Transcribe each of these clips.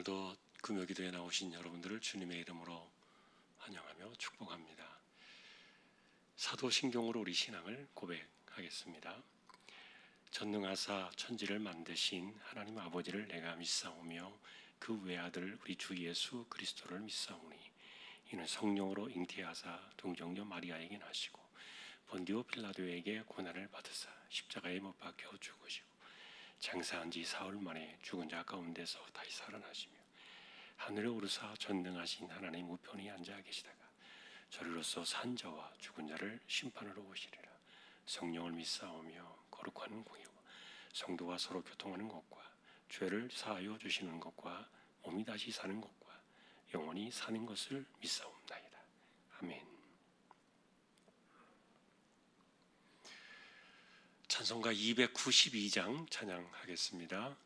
오늘도 금요기도에 나오신 여러분들을 주님의 이름으로 환영하며 축복합니다. 사도신경으로 우리 신앙을 고백하겠습니다. 전능하사 천지를 만드신 하나님 아버지를 내가 믿사오며 그 외아들 우리 주 예수 그리스도를 믿사오니 이는 성령으로 잉태하사 동정녀 마리아에게 나시고 본디오 필라도에게 고난을 받으사 십자가에 못 박혀 죽으시고 장사한 지 사흘 만에 죽은 자 가운데서 다시 살아나시며 하늘에 오르사 전능하신 하나님 우편에 앉아 계시다가 저리로서 산 자와 죽은 자를 심판하러 오시리라. 성령을 믿사오며 거룩한 공의와 성도가 서로 교통하는 것과 죄를 사하여 주시는 것과 몸이 다시 사는 것과 영원히 사는 것을 믿사옵나이다. 아멘. 찬송가 292장 찬양하겠습니다.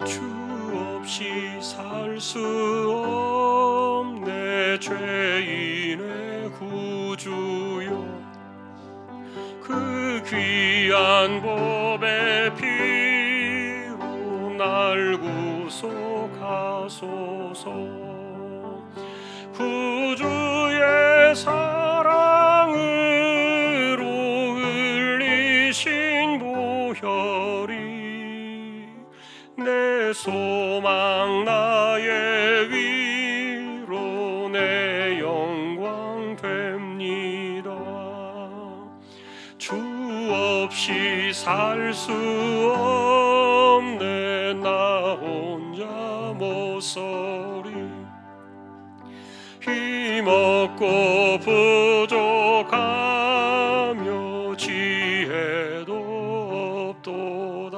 주 없이 살 수 없네 죄인의 구주여 그 귀한 법의 피로 날 구속하소서. 구주의 사랑으로 흘리신 보혈이 내 소망 나의 위로 내 영광 됩니다. 주 없이 살 수 없네 나 혼자 못 서리. 힘없고 부족하며 지혜도 없도다.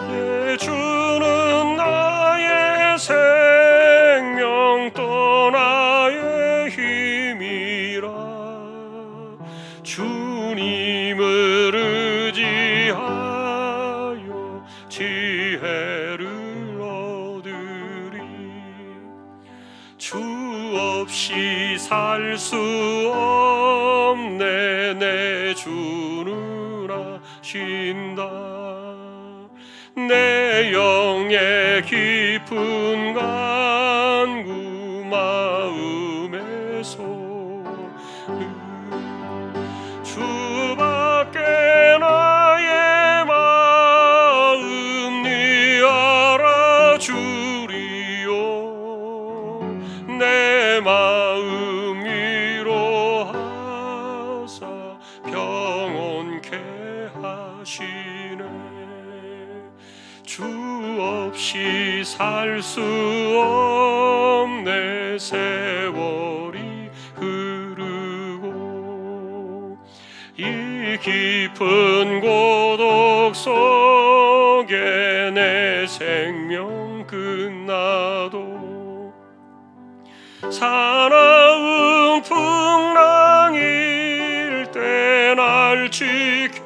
내 주는 나의 생명 또 나의 힘이라. 주님을 의지하여 지혜를 얻으리. 주 없이 살 수 없네 내 주는 아신다. 내 영의 깊은 간구 마음의 소리 주밖에 나의 마음 네 알아주리요. 내 마음 위로하사 평온케 하시네. 주 없이 살 수 없네 세월이 흐르고 이 깊은 고독 속에 내 생명 끝나도 사나운 풍랑일 때 날 지켜주시니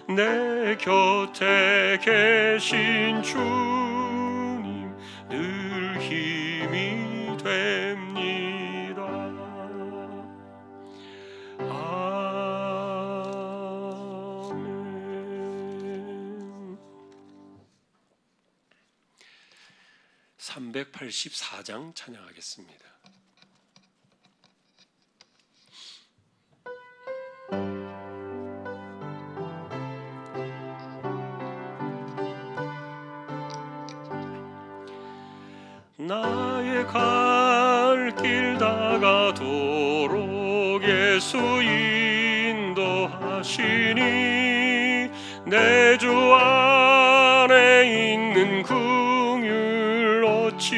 내 곁에 계신 주님 늘 힘이 됩니다. 아멘. 384장 찬양하겠습니다. 나의 갈 길 다가도록 예수 인도하시니 내 주 안에 있는 긍휼 어찌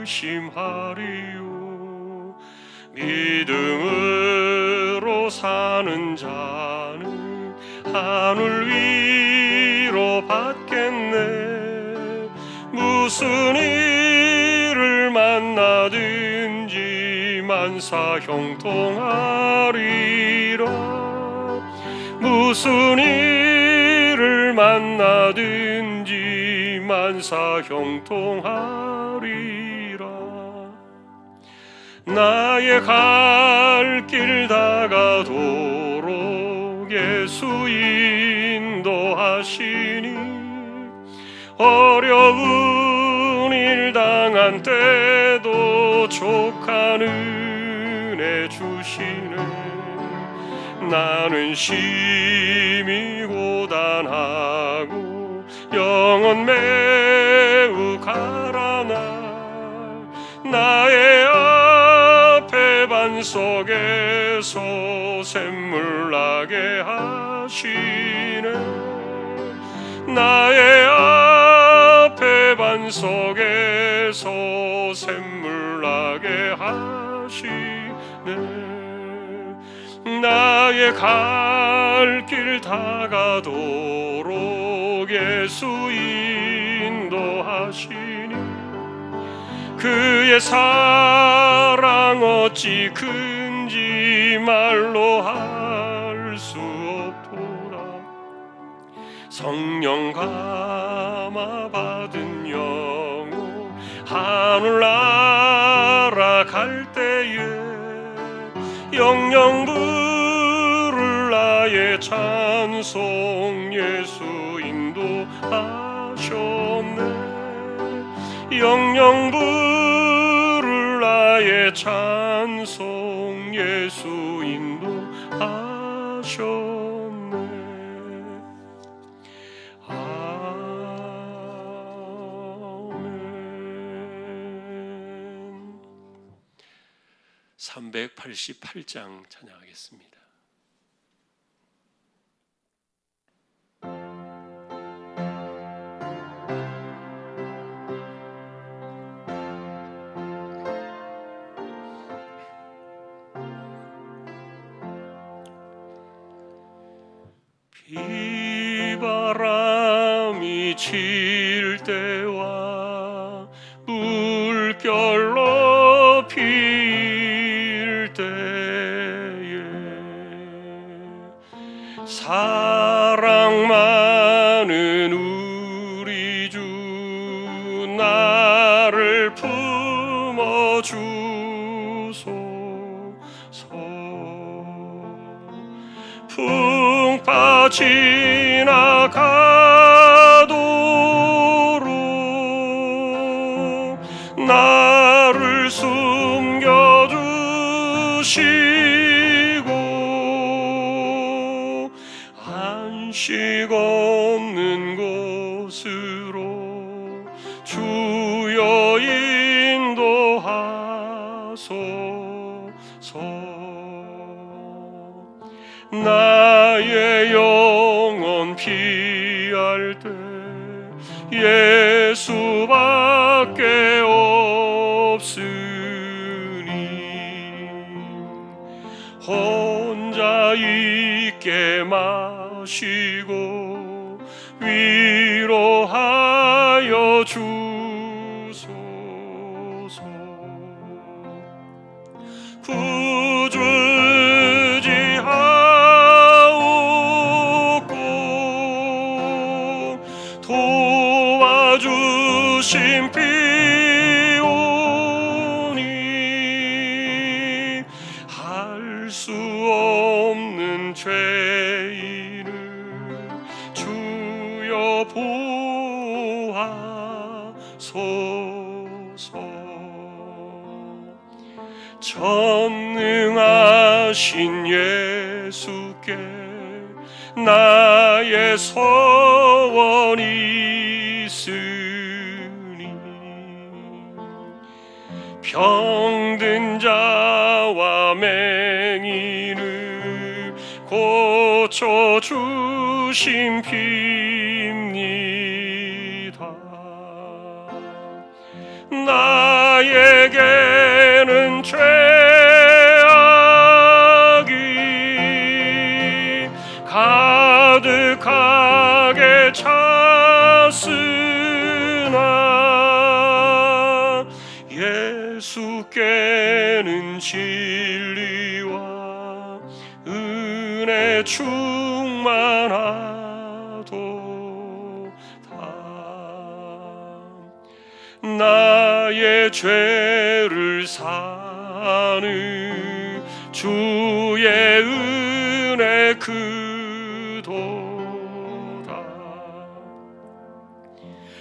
의심하리요. 믿음으로 사는 자는 하늘 위로 받겠네. 무슨 일을 만나든지 만사 형통하리라. 무슨 일을 만나든지 만사 형통하리라. 나의 갈 길 다가도록 예수 인도하시니 어려운 일 당한 때도 족한 은혜 주시네. 나는 심히 고단하고 영혼 매우 가라나 나의 앞에 반석에서 샘물 나게 하시네. 나의 앞에 반석에서 샘물 나게 하시네. 나의 갈 길 다가도록 예수 인도하시니 그의 사랑 어찌 큰지 말로 할 수 없도다. 성령 감화 받은 영혼 하늘 날아갈 때에 영영 부를 나의 찬송 예수 인도하셨네. 영영 부를 나의 찬송 예수 인도하셨네. 아멘. 388장 찬양하겠습니다. 비바람이 칠 때와 물결로 필 때에 사랑 많은 우리 주 나를 품어주소서. 풍파 지나가도록 나를 숨겨주시고 안식 없는 곳으로 주여 인도하소서. 나의 영혼 피할 때 예수밖에 없으니 혼자 있게 마시고 위로하여 주소서. 도와주신 비오니 할 수 없는 죄인을 주여 보호하소서. 전능하신 예수께 나의 소원이 있으니 병든 자와 맹인을 고쳐주신 피입니다. 나에게는 죄악이 가득하게 찼으나 예수께는 진리와 은혜 충만하도다. 나의 죄를 사는 주의 은혜 그도다.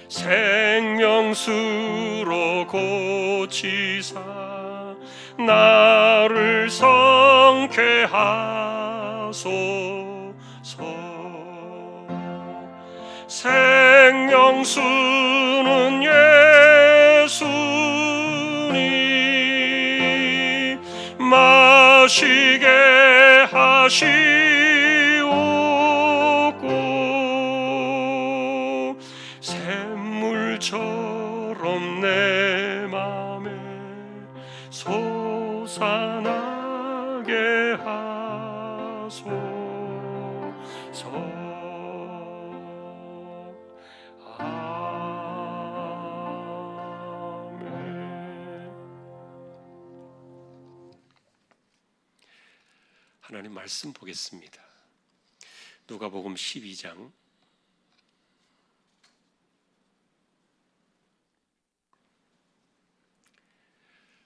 생명수로 고치사 나를 성케 하소서. 생명수는 예수님 마시게 하시옵고 샘물처럼 내 맘에 솟아나게 하소서. 하나님 말씀 보겠습니다. 누가복음 12장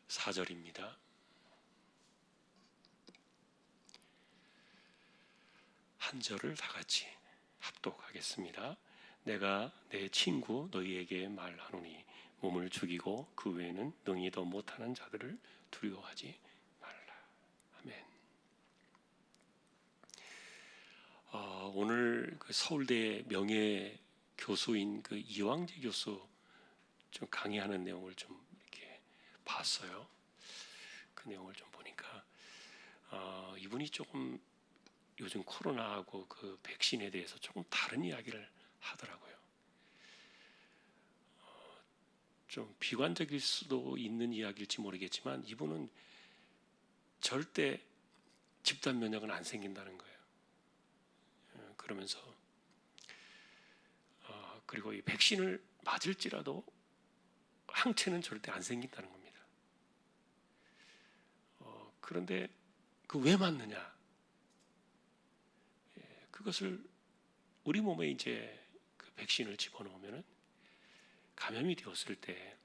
4절입니다. 한 절을 다 같이 합독하겠습니다. 내가 내 친구 너희에게 말하노니 몸을 죽이고 그 외에는 능히 더 못하는 자들을 두려워하지 말라. 아멘. 오늘 그 서울대 명예 교수인 그 이왕재 교수 좀 강의하는 내용을 좀 이렇게 봤어요. 그 내용을 좀 보니까 이분이 조금 요즘 코로나하고 그 백신에 대해서 조금 다른 이야기를 하더라고요. 좀 비관적일 수도 있는 이야기일지 모르겠지만 이분은 절대 집단 면역은 안 생긴다는 거예요. 그러면서 그리고 이 백신을 맞을지라도 항체는 절대 안 생긴다는 겁니다. 그런데 그 왜 맞느냐? 그것을 우리 몸에 이제 그 백신을 집어넣으면은 감염이 되었을 때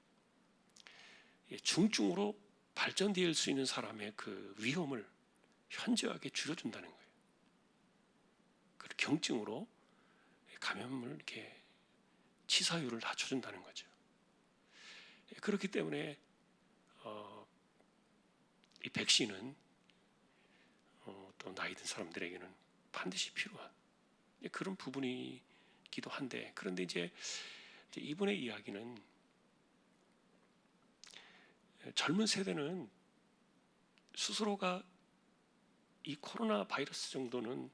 중증으로 발전될 수 있는 사람의 그 위험을 현저하게 줄여준다는 거예요. 그리고 경증으로 감염을 이렇게 치사율을 낮춰준다는 거죠. 그렇기 때문에 이 백신은 또 나이 든 사람들에게는 반드시 필요한 그런 부분이기도 한데, 그런데 이제 이분의 이야기는 젊은 세대는 스스로가 이 코로나 바이러스 정도는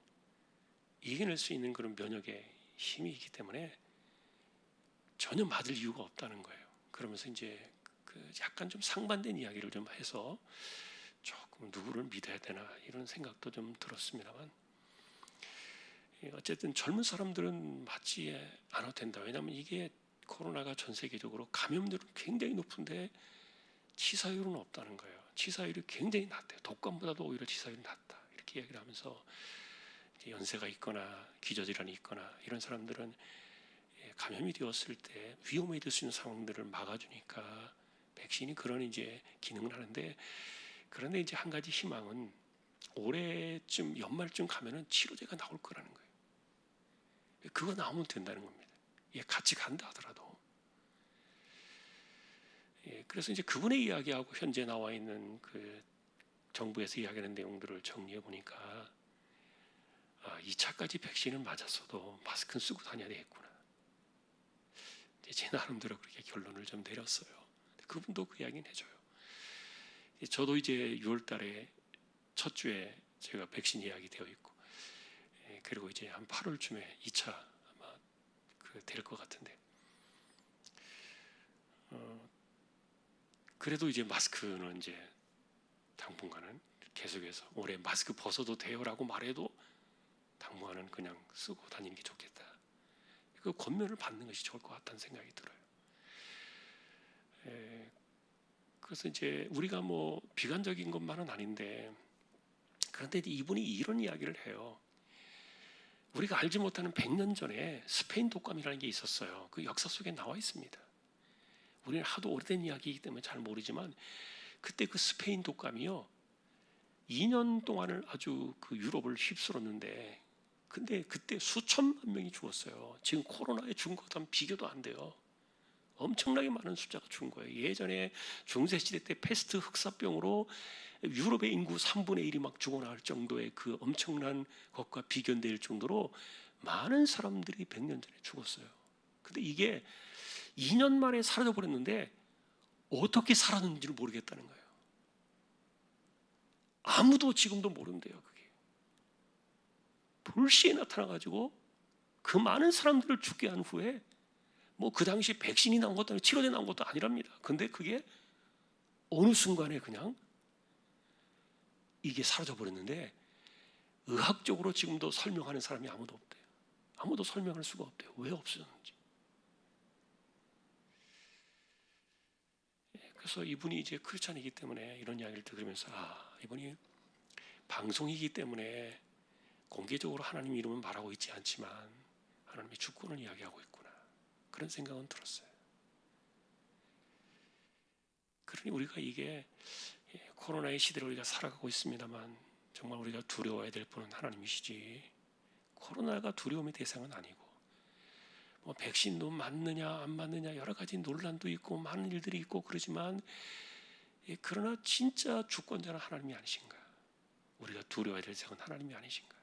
이겨낼 수 있는 그런 면역의 힘이 있기 때문에 전혀 맞을 이유가 없다는 거예요. 그러면서 이제 그 약간 좀 상반된 이야기를 좀 해서 조금 누구를 믿어야 되나 이런 생각도 좀 들었습니다만, 어쨌든 젊은 사람들은 맞지 않아도 된다. 왜냐하면 이게 코로나가 전 세계적으로 감염률은 굉장히 높은데 치사율은 없다는 거예요. 치사율이 굉장히 낮대요. 독감보다도 오히려 치사율이 낮다. 이렇게 얘기를 하면서 이제 연세가 있거나 기저질환이 있거나 이런 사람들은 감염이 되었을 때 위험이 될 수 있는 상황들을 막아주니까 백신이 그런 이제 기능을 하는데, 그런데 이제 한 가지 희망은 올해쯤 연말쯤 가면은 치료제가 나올 거라는 거예요. 그거 나오면 된다는 겁니다. 같이 간다 하더라도. 그래서 이제 그분의 이야기하고 현재 나와 있는 그 정부에서 이야기하는 내용들을 정리해 보니까 2차까지 백신을 맞았어도 마스크는 쓰고 다녀야 되겠구나. 제 나름대로 그렇게 결론을 좀 내렸어요. 그분도 그 이야기는 해줘요. 저도 이제 6월 달에 첫 주에 제가 백신 예약이 되어 있고, 그리고 이제 한 8월쯤에 2차 아마 될 것 같은데, 그래도 이제 마스크는 이제 당분간은 계속해서 올해 마스크 벗어도 돼요라고 말해도 당분간은 그냥 쓰고 다니는 게 좋겠다. 그 권면을 받는 것이 좋을 것 같다는 생각이 들어요. 그래서 이제 우리가 뭐 비관적인 것만은 아닌데, 그런데 이분이 이런 이야기를 해요. 우리가 알지 못하는 100년 전에 스페인 독감이라는 게 있었어요. 그 역사 속에 나와 있습니다. 우리는 하도 오래된 이야기이기 때문에 잘 모르지만 그때 그 스페인 독감이요 2년 동안을 아주 그 유럽을 휩쓸었는데 근데 그때 수천만 명이 죽었어요. 지금 코로나에 죽은 것과는 비교도 안 돼요. 엄청나게 많은 숫자가 죽은 거예요. 예전에 중세시대 때 페스트 흑사병으로 유럽의 인구 3분의 1이 막 죽어나갈 정도의 그 엄청난 것과 비견될 정도로 많은 사람들이 100년 전에 죽었어요. 근데 이게 2년 만에 사라져 버렸는데 어떻게 살았는지를 모르겠다는 거예요. 아무도 지금도 모른대요. 그게 불시에 나타나가지고 그 많은 사람들을 죽게 한 후에 뭐 그 당시 백신이 나온 것도 아니고 치료제 나온 것도 아니랍니다. 근데 그게 어느 순간에 그냥 이게 사라져 버렸는데 의학적으로 지금도 설명하는 사람이 아무도 없대요. 아무도 설명할 수가 없대요. 왜 없어졌는지. 그래서 이분이 이제 크리스찬이기 때문에 이런 이야기를 들으면서 이분이 방송이기 때문에 공개적으로 하나님 이름은 말하고 있지 않지만 하나님의 주권을 이야기하고 있구나. 그런 생각은 들었어요. 그러니 우리가 이게 코로나의 시대를 우리가 살아가고 있습니다만 정말 우리가 두려워해야 될 분은 하나님이시지 코로나가 두려움의 대상은 아니고 뭐 백신도 맞느냐 안 맞느냐 여러 가지 논란도 있고 많은 일들이 있고 그러지만 그러나 진짜 주권자는 하나님이 아니신가? 우리가 두려워해야 될 대상은 하나님이 아니신가?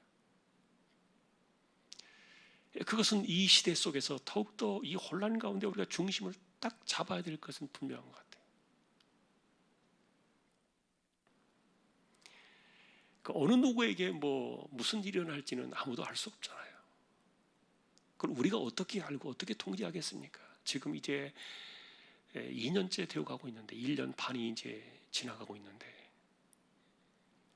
그것은 이 시대 속에서 더욱더 이 혼란 가운데 우리가 중심을 딱 잡아야 될 것은 분명한 것 같아요. 어느 누구에게 뭐 무슨 일이 일어날지는 아무도 알 수 없잖아요. 그럼 우리가 어떻게 알고 어떻게 통제하겠습니까? 지금 이제 2년째 되어 가고 있는데 1년 반이 이제 지나가고 있는데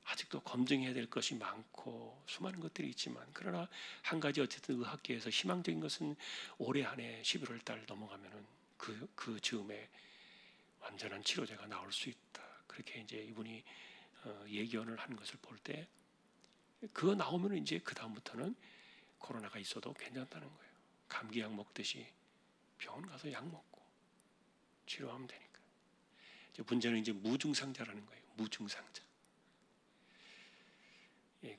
아직도 검증해야 될 것이 많고 수많은 것들이 있지만 그러나 한 가지 어쨌든 의학계에서 희망적인 것은 올해 안에 11월 달 넘어가면은 그 즈음에 완전한 치료제가 나올 수 있다. 그렇게 이제 이분이 예견을 하는 것을 볼 때 그거 나오면 이제 그 다음부터는 코로나가 있어도 괜찮다는 거예요. 감기약 먹듯이 병원 가서 약 먹고 치료하면 되니까. 이제 문제는 이제 무증상자라는 거예요. 무증상자.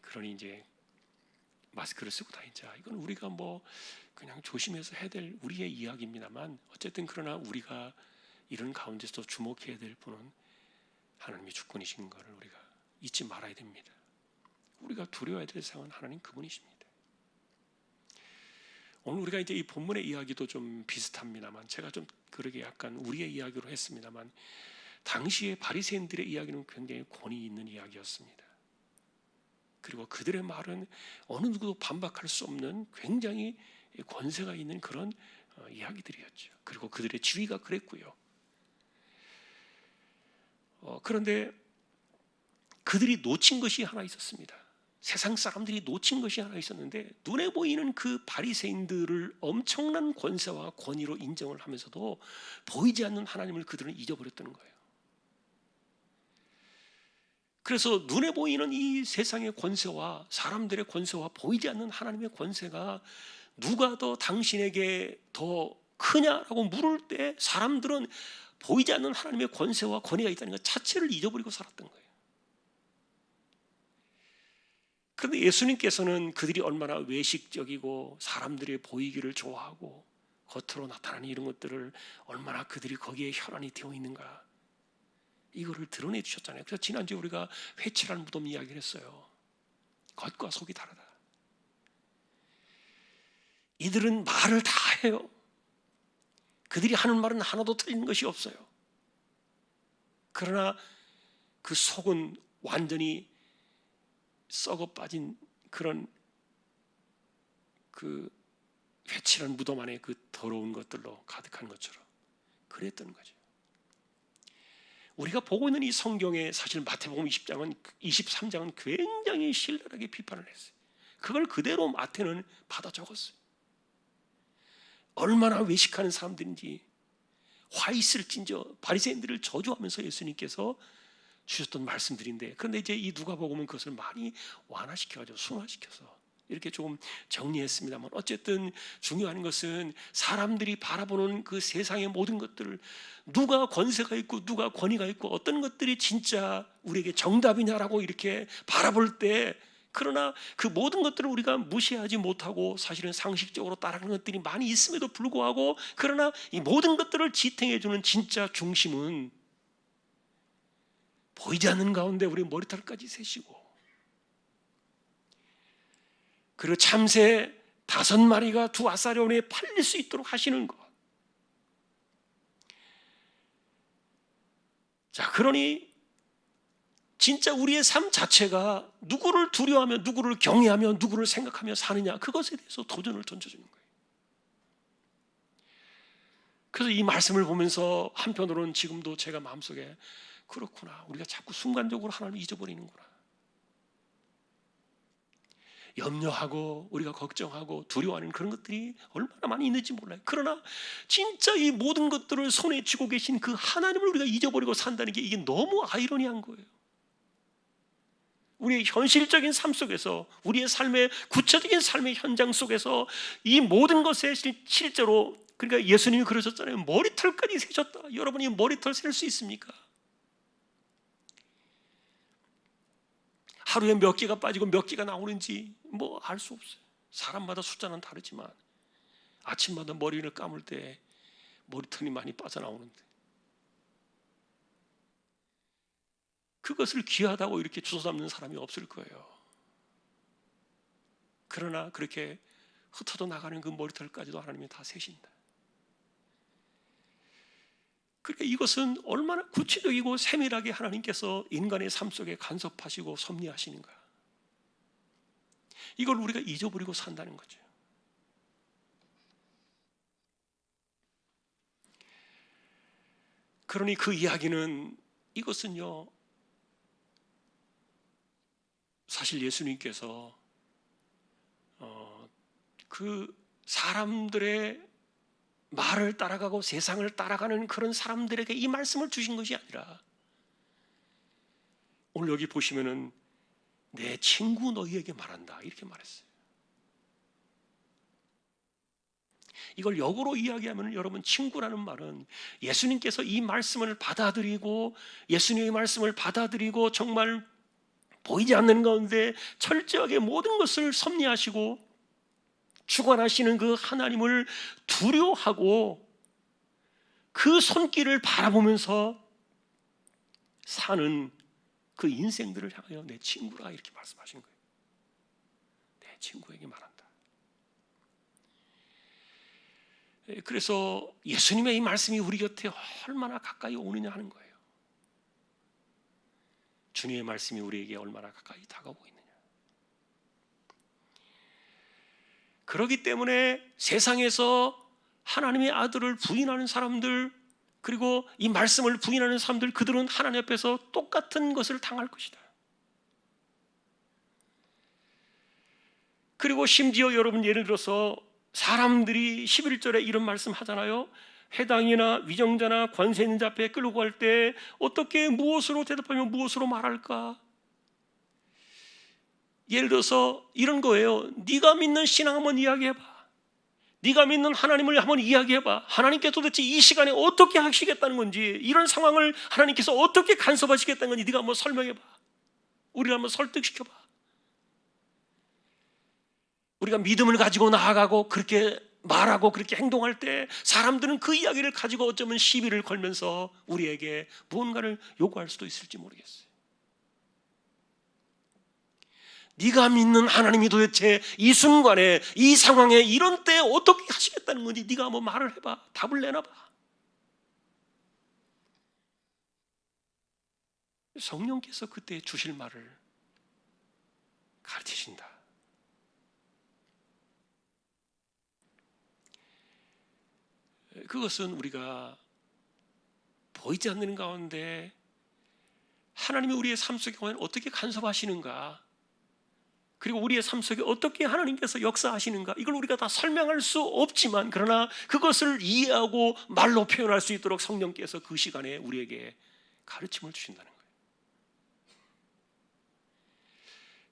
그러니 이제 마스크를 쓰고 다니자. 이건 우리가 뭐 그냥 조심해서 해야 될 우리의 이야기입니다만 어쨌든 그러나 우리가 이런 가운데서 주목해야 될 분은 하나님의 주권이신 것을 우리가 잊지 말아야 됩니다. 우리가 두려워해야 될 상은 하나님 그분이십니다. 오늘 우리가 이제 이 본문의 이야기도 좀 비슷합니다만 제가 좀 그러게 약간 우리의 이야기로 했습니다만 당시의 바리새인들의 이야기는 굉장히 권위 있는 이야기였습니다. 그리고 그들의 말은 어느 누구도 반박할 수 없는 굉장히 권세가 있는 그런 이야기들이었죠. 그리고 그들의 지위가 그랬고요. 그런데 그들이 놓친 것이 하나 있었습니다. 세상 사람들이 놓친 것이 하나 있었는데 눈에 보이는 그 바리새인들을 엄청난 권세와 권위로 인정을 하면서도 보이지 않는 하나님을 그들은 잊어버렸다는 거예요. 그래서 눈에 보이는 이 세상의 권세와 사람들의 권세와 보이지 않는 하나님의 권세가 누가 더 당신에게 더 크냐라고 물을 때 사람들은 보이지 않는 하나님의 권세와 권위가 있다는 것 자체를 잊어버리고 살았던 거예요. 그런데 예수님께서는 그들이 얼마나 외식적이고 사람들이 보이기를 좋아하고 겉으로 나타나는 이런 것들을 얼마나 그들이 거기에 혈안이 되어 있는가 이거를 드러내 주셨잖아요. 그래서 지난주에 우리가 회칠한 무덤 이야기를 했어요. 겉과 속이 다르다. 이들은 말을 다 해요. 그들이 하는 말은 하나도 틀린 것이 없어요. 그러나 그 속은 완전히 썩어 빠진 그런 그 회칠한 무덤 안에 그 더러운 것들로 가득한 것처럼 그랬던 거죠. 우리가 보고 있는 이 성경에 사실 마태복음 23장은 굉장히 신랄하게 비판을 했어요. 그걸 그대로 마태는 받아 적었어요. 얼마나 외식하는 사람들인지 화 있을진저 바리새인들을 저주하면서 예수님께서 주셨던 말씀들인데 그런데 이제 이 누가복음은 그것을 많이 완화시켜가지고 순화시켜서 이렇게 조금 정리했습니다만, 어쨌든 중요한 것은 사람들이 바라보는 그 세상의 모든 것들을, 누가 권세가 있고 누가 권위가 있고 어떤 것들이 진짜 우리에게 정답이냐라고 이렇게 바라볼 때, 그러나 그 모든 것들을 우리가 무시하지 못하고 사실은 상식적으로 따라가는 것들이 많이 있음에도 불구하고, 그러나 이 모든 것들을 지탱해주는 진짜 중심은 보이지 않는 가운데 우리 머리털까지 세시고, 그리고 참새 5마리가 두 아사리온에 팔릴 수 있도록 하시는 것. 자, 그러니 진짜 우리의 삶 자체가 누구를 두려워하며 누구를 경외하며 누구를 생각하며 사느냐, 그것에 대해서 도전을 던져주는 거예요. 그래서 이 말씀을 보면서 한편으로는 지금도 제가 마음속에, 그렇구나, 우리가 자꾸 순간적으로 하나님을 잊어버리는구나. 염려하고 우리가 걱정하고 두려워하는 그런 것들이 얼마나 많이 있는지 몰라요. 그러나 진짜 이 모든 것들을 손에 쥐고 계신 그 하나님을 우리가 잊어버리고 산다는 게, 이게 너무 아이러니한 거예요. 우리의 현실적인 삶 속에서, 우리의 삶의 구체적인 삶의 현장 속에서 이 모든 것에 실제로, 그러니까 예수님이 그러셨잖아요. 머리털까지 세셨다. 여러분이 머리털 셀 수 있습니까? 하루에 몇 개가 빠지고 몇 개가 나오는지 뭐 알 수 없어요. 사람마다 숫자는 다르지만 아침마다 머리를 감을 때 머리털이 많이 빠져나오는데, 그것을 귀하다고 이렇게 주워담는 사람이 없을 거예요. 그러나 그렇게 흩어져 나가는 그 머리털까지도 하나님이 다 세신다. 그러니까 이것은 얼마나 구체적이고 세밀하게 하나님께서 인간의 삶 속에 간섭하시고 섭리하시는가, 이걸 우리가 잊어버리고 산다는 거죠. 그러니 그 이야기는, 이것은요, 사실 예수님께서 그 사람들의 말을 따라가고 세상을 따라가는 그런 사람들에게 이 말씀을 주신 것이 아니라, 오늘 여기 보시면은 내 친구 너희에게 말한다 이렇게 말했어요. 이걸 역으로 이야기하면, 여러분, 친구라는 말은 예수님께서 이 말씀을 받아들이고, 예수님의 말씀을 받아들이고 정말 보이지 않는 가운데 철저하게 모든 것을 섭리하시고 주관하시는 그 하나님을 두려워하고 그 손길을 바라보면서 사는 그 인생들을 향하여 내 친구라 이렇게 말씀하신 거예요. 내 친구에게 말한다. 그래서 예수님의 이 말씀이 우리 곁에 얼마나 가까이 오느냐 하는 거예요. 주님의 말씀이 우리에게 얼마나 가까이 다가오고 있느냐. 그렇기 때문에 세상에서 하나님의 아들을 부인하는 사람들, 그리고 이 말씀을 부인하는 사람들, 그들은 하나님 앞에서 똑같은 것을 당할 것이다. 그리고 심지어 여러분, 예를 들어서 사람들이 11절에 이런 말씀 하잖아요. 해당이나 위정자나 권세 있는 자 앞에 끌고 갈 때 어떻게 무엇으로 대답하며 무엇으로 말할까? 예를 들어서 이런 거예요. 네가 믿는 신앙 한번 이야기해봐. 네가 믿는 하나님을 한번 이야기해봐. 하나님께서 도대체 이 시간에 어떻게 하시겠다는 건지, 이런 상황을 하나님께서 어떻게 간섭하시겠다는 건지 네가 한번 설명해봐. 우리를 한번 설득시켜봐. 우리가 믿음을 가지고 나아가고 그렇게 말하고 그렇게 행동할 때 사람들은 그 이야기를 가지고 어쩌면 시비를 걸면서 우리에게 무언가를 요구할 수도 있을지 모르겠어요. 네가 믿는 하나님이 도대체 이 순간에, 이 상황에, 이런 때에 어떻게 하시겠다는 건지 네가 한번 말을 해봐. 답을 내놔봐. 성령께서 그때 주실 말을 가르치신다. 그것은 우리가 보이지 않는 가운데 하나님이 우리의 삶 속에 어떻게 간섭하시는가, 그리고 우리의 삶 속에 어떻게 하나님께서 역사하시는가, 이걸 우리가 다 설명할 수 없지만, 그러나 그것을 이해하고 말로 표현할 수 있도록 성령께서 그 시간에 우리에게 가르침을 주신다는 거예요.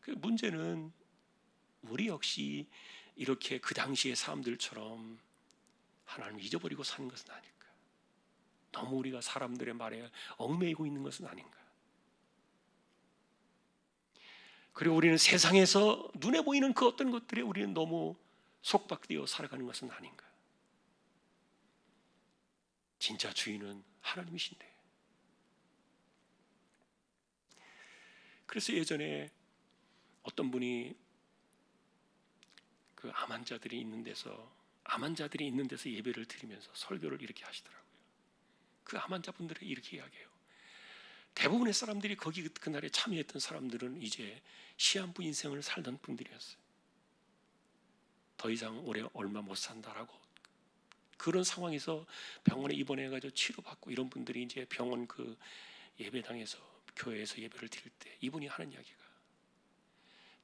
그 문제는 우리 역시 이렇게 그 당시의 사람들처럼 하나님을 잊어버리고 사는 것은 아닐까? 너무 우리가 사람들의 말에 얽매이고 있는 것은 아닌가? 그리고 우리는 세상에서 눈에 보이는 그 어떤 것들에 우리는 너무 속박되어 살아가는 것은 아닌가? 진짜 주인은 하나님이신데. 그래서 예전에 어떤 분이 그 암 환자들이 있는 데서 예배를 드리면서 설교를 이렇게 하시더라고요. 그 암 환자분들이 이렇게 이야기해요. 대부분의 사람들이 거기 그날에 참여했던 사람들은 이제 시한부 인생을 살던 분들이었어요. 더 이상 얼마 못 산다라고 그런 상황에서 병원에 입원해가지고 치료받고 이런 분들이 이제 병원 그 예배당에서 교회에서 예배를 드릴 때 이분이 하는 이야기가,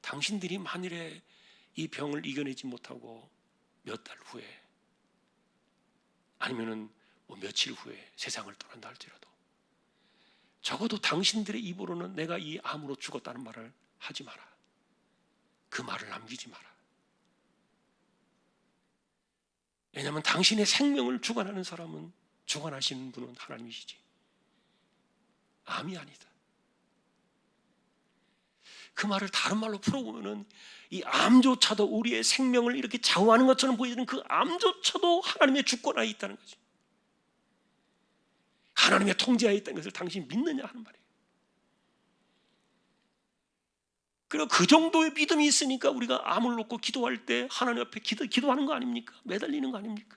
당신들이 만일에 이 병을 이겨내지 못하고 몇 달 후에 아니면은 뭐 며칠 후에 세상을 떠난다 할지라도 적어도 당신들의 입으로는 내가 이 암으로 죽었다는 말을 하지 마라. 그 말을 남기지 마라. 왜냐하면 당신의 생명을 주관하는 사람은, 주관하시는 분은 하나님이시지 암이 아니다. 그 말을 다른 말로 풀어보면은 이 암조차도 우리의 생명을 이렇게 좌우하는 것처럼 보이는 그 암조차도 하나님의 주권하에 있다는 거지. 하나님의 통제하에 있다는 것을 당신이 믿느냐 하는 말이에요. 그리고 그 정도의 믿음이 있으니까 우리가 암을 놓고 기도할 때 하나님 앞에 기도하는 거 아닙니까? 매달리는 거 아닙니까?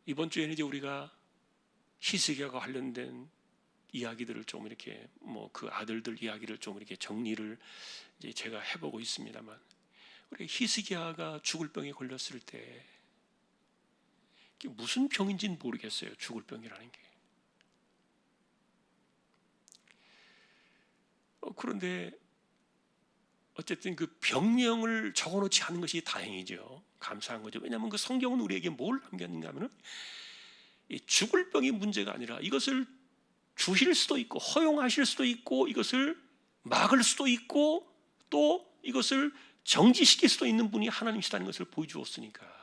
이번 주에는 이제 우리가 히스기야와 관련된 이야기들을 좀 이렇게 뭐 그 아들들 이야기를 좀 이렇게 정리를 이제 제가 해보고 있습니다만, 우리 히스기야가 죽을 병에 걸렸을 때 무슨 병인지는 모르겠어요. 죽을 병이라는 게. 그런데 어쨌든 그 병명을 적어놓지 않은 것이 다행이죠. 감사한 거죠. 왜냐하면 그 성경은 우리에게 뭘 남겼는가 하면은 죽을 병이 문제가 아니라 이것을 주실 수도 있고 허용하실 수도 있고 이것을 막을 수도 있고 또 이것을 정지시킬 수도 있는 분이 하나님이시다는 것을 보여주었으니까,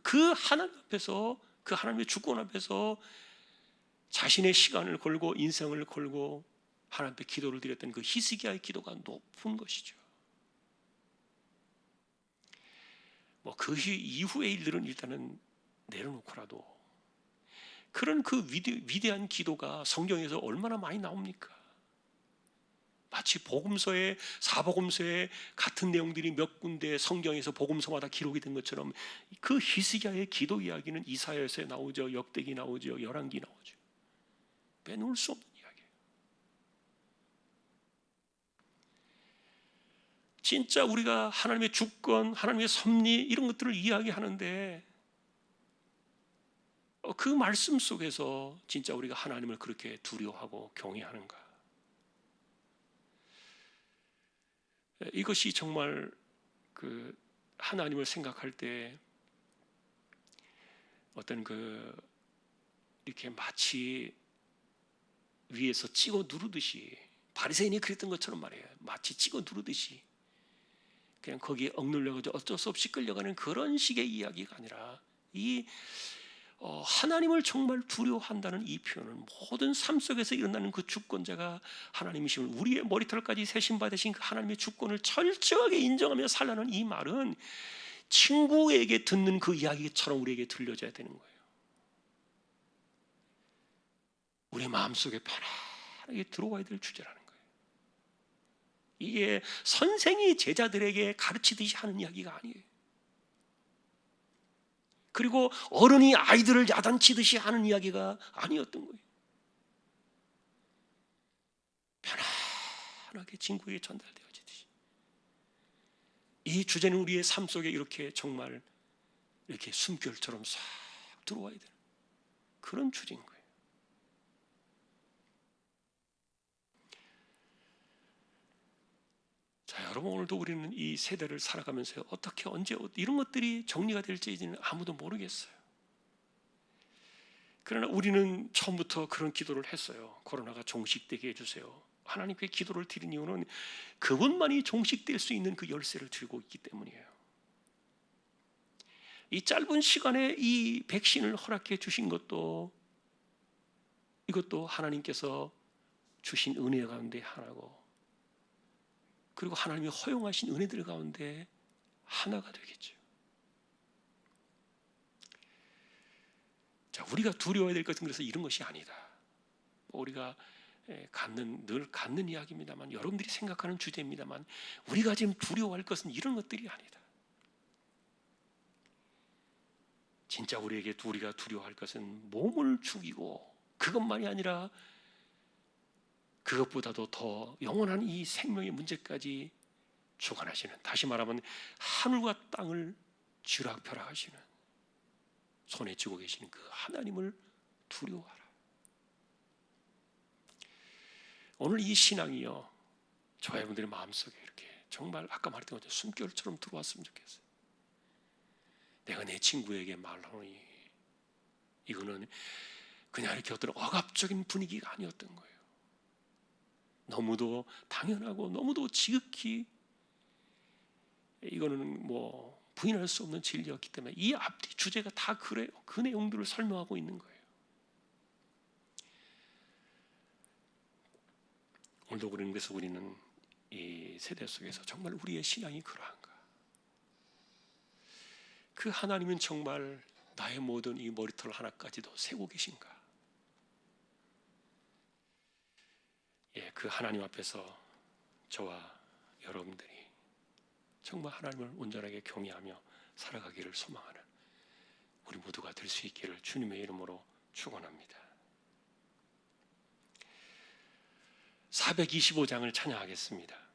그 하나님 앞에서, 그 하나님의 주권 앞에서 자신의 시간을 걸고 인생을 걸고 하나님 앞에 기도를 드렸던 그 히스기야의 기도가 높은 것이죠. 뭐 그 이후의 일들은 일단은 내려놓고라도 그런 그 위대한 기도가 성경에서 얼마나 많이 나옵니까? 마치 복음서에, 사복음서에 같은 내용들이 몇 군데 성경에서 복음서마다 기록이 된 것처럼 그 히스기야의 기도 이야기는 이사야서에 나오죠. 역대기 나오죠. 열왕기 나오죠. 빼놓을 수 없는 이야기예요. 진짜 우리가 하나님의 주권, 하나님의 섭리 이런 것들을 이야기하는데 그 말씀 속에서 진짜 우리가 하나님을 그렇게 두려워하고 경외하는가? 이것이 정말 그 하나님을 생각할 때 어떤 그 이렇게 마치 위에서 찍어 누르듯이, 바리새인이 그랬던 것처럼 말이에요. 마치 찍어 누르듯이 그냥 거기에 억눌려가지고 어쩔 수 없이 끌려가는 그런 식의 이야기가 아니라, 이 하나님을 정말 두려워한다는 이 표현은 모든 삶 속에서 일어나는 그 주권자가 하나님이심을, 우리의 머리털까지 세신 바 되신 그 하나님의 주권을 철저하게 인정하며 살라는 이 말은 친구에게 듣는 그 이야기처럼 우리에게 들려져야 되는 거예요. 우리 마음속에 편안하게 들어와야 될 주제라는 거예요. 이게 선생이 제자들에게 가르치듯이 하는 이야기가 아니에요. 그리고 어른이 아이들을 야단치듯이 하는 이야기가 아니었던 거예요. 편안하게 친구에게 전달되어지듯이. 이 주제는 우리의 삶 속에 이렇게 정말 이렇게 숨결처럼 싹 들어와야 되는 그런 주제인 거예요. 자, 여러분, 오늘도 우리는 이 세대를 살아가면서 어떻게 언제 이런 것들이 정리가 될지는 아무도 모르겠어요. 그러나 우리는 처음부터 그런 기도를 했어요. 코로나가 종식되게 해주세요. 하나님께 기도를 드린 이유는 그분만이 종식될 수 있는 그 열쇠를 들고 있기 때문이에요. 이 짧은 시간에 이 백신을 허락해 주신 것도 이것도 하나님께서 주신 은혜 가운데 하나고, 그리고 하나님이 허용하신 은혜들 가운데 하나가 되겠죠. 자, 우리가 두려워야 될 것은 그래서 이런 것이 아니다. 우리가 늘 갖는 이야기입니다만, 여러분들이 생각하는 주제입니다만, 우리가 지금 두려워할 것은 이런 것들이 아니다. 진짜 우리가 두려워할 것은 몸을 죽이고, 그것만이 아니라 그것보다도 더 영원한 이 생명의 문제까지 주관하시는, 다시 말하면 하늘과 땅을 쥐락펴락하시는, 손에 쥐고 계시는 그 하나님을 두려워하라. 오늘 이 신앙이요, 저와 여러분들의 마음속에 이렇게 정말 아까 말했던 것처럼 숨결처럼 들어왔으면 좋겠어요. 내가 내 친구에게 말하노니, 이거는 그냥 이렇게 어떤 억압적인 분위기가 아니었던 거예요. 너무도 당연하고 너무도 지극히, 이거는 뭐 부인할 수 없는 진리였기 때문에 이 앞뒤 주제가 다 그래요. 그 내용들을 설명하고 있는 거예요. 오늘도 그래서 우리는 이 세대 속에서 정말 우리의 신앙이 그러한가? 그 하나님은 정말 나의 모든 이 머리털 하나까지도 세고 계신가? 그 하나님 앞에서 저와 여러분들이 정말 하나님을 온전하게 경외하며 살아가기를 소망하는 우리 모두가 될 수 있기를 주님의 이름으로 축원합니다. 425장을 찬양하겠습니다.